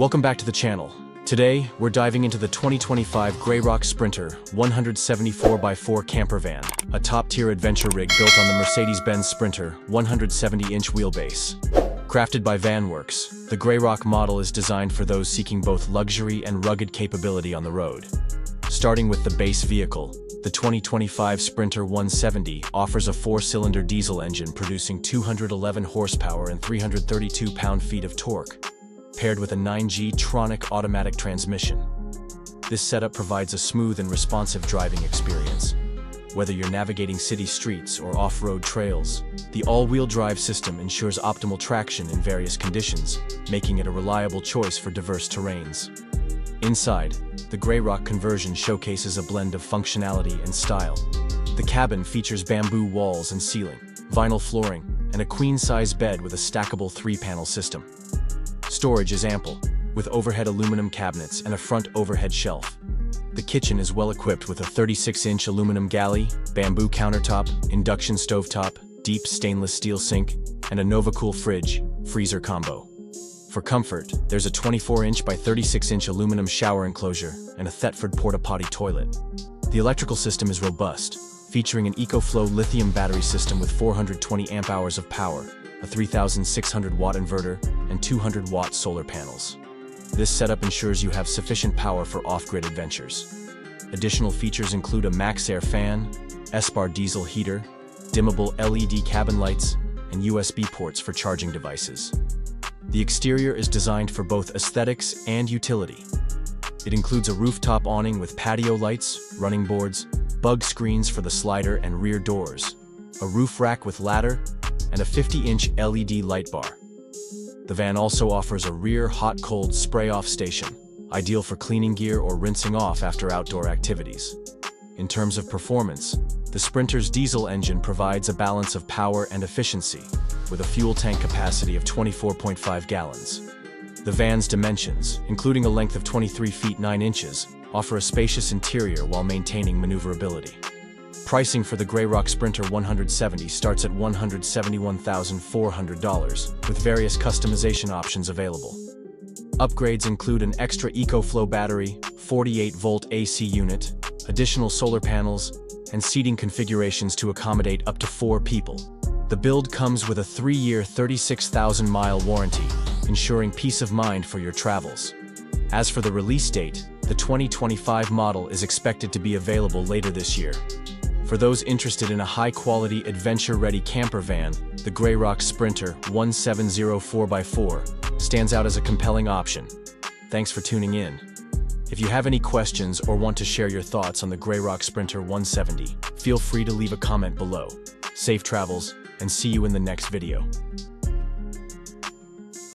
Welcome back to the channel. Today, we're diving into the 2025 Greyrock Sprinter 174x4 camper van, a top-tier adventure rig built on the Mercedes-Benz Sprinter 170-inch wheelbase. Crafted by Vanworks, the Greyrock model is designed for those seeking both luxury and rugged capability on the road. Starting with the base vehicle, the 2025 Sprinter 170 offers a 4-cylinder diesel engine producing 211 horsepower and 332 pound-feet of torque, paired with a 9G Tronic automatic transmission. This setup provides a smooth and responsive driving experience. Whether you're navigating city streets or off-road trails, the all-wheel drive system ensures optimal traction in various conditions, making it a reliable choice for diverse terrains. Inside, the Greyrock conversion showcases a blend of functionality and style. The cabin features bamboo walls and ceiling, vinyl flooring, and a queen-size bed with a stackable 3-panel system. Storage is ample, with overhead aluminum cabinets and a front overhead shelf. The kitchen is well equipped with a 36-inch aluminum galley, bamboo countertop, induction stovetop, deep stainless steel sink, and a NovaCool fridge-freezer combo. For comfort, there's a 24-inch by 36-inch aluminum shower enclosure and a Thetford porta-potty toilet. The electrical system is robust, featuring an EcoFlow lithium battery system with 420 amp-hours of power, a 3,600-watt inverter, and 200-watt solar panels. This setup ensures you have sufficient power for off-grid adventures. Additional features include a MaxxAir fan, S-Bar diesel heater, dimmable LED cabin lights, and USB ports for charging devices. The exterior is designed for both aesthetics and utility. It includes a rooftop awning with patio lights, running boards, bug screens for the slider and rear doors, a roof rack with ladder, and a 50-inch LED light bar. The van also offers a rear hot-cold spray-off station, ideal for cleaning gear or rinsing off after outdoor activities. In terms of performance, the Sprinter's diesel engine provides a balance of power and efficiency, with a fuel tank capacity of 24.5 gallons. The van's dimensions, including a length of 23 feet 9 inches, offer a spacious interior while maintaining maneuverability. Pricing for the Greyrock Sprinter 170 starts at $171,400, with various customization options available. Upgrades include an extra EcoFlow battery, 48-volt AC unit, additional solar panels, and seating configurations to accommodate up to 4 people. The build comes with a 3-year, 36,000-mile warranty, ensuring peace of mind for your travels. As for the release date, the 2025 model is expected to be available later this year. For those interested in a high-quality, adventure-ready camper van, the Greyrock Sprinter 170x4 stands out as a compelling option. Thanks for tuning in. If you have any questions or want to share your thoughts on the Greyrock Sprinter 170, feel free to leave a comment below. Safe travels, and see you in the next video.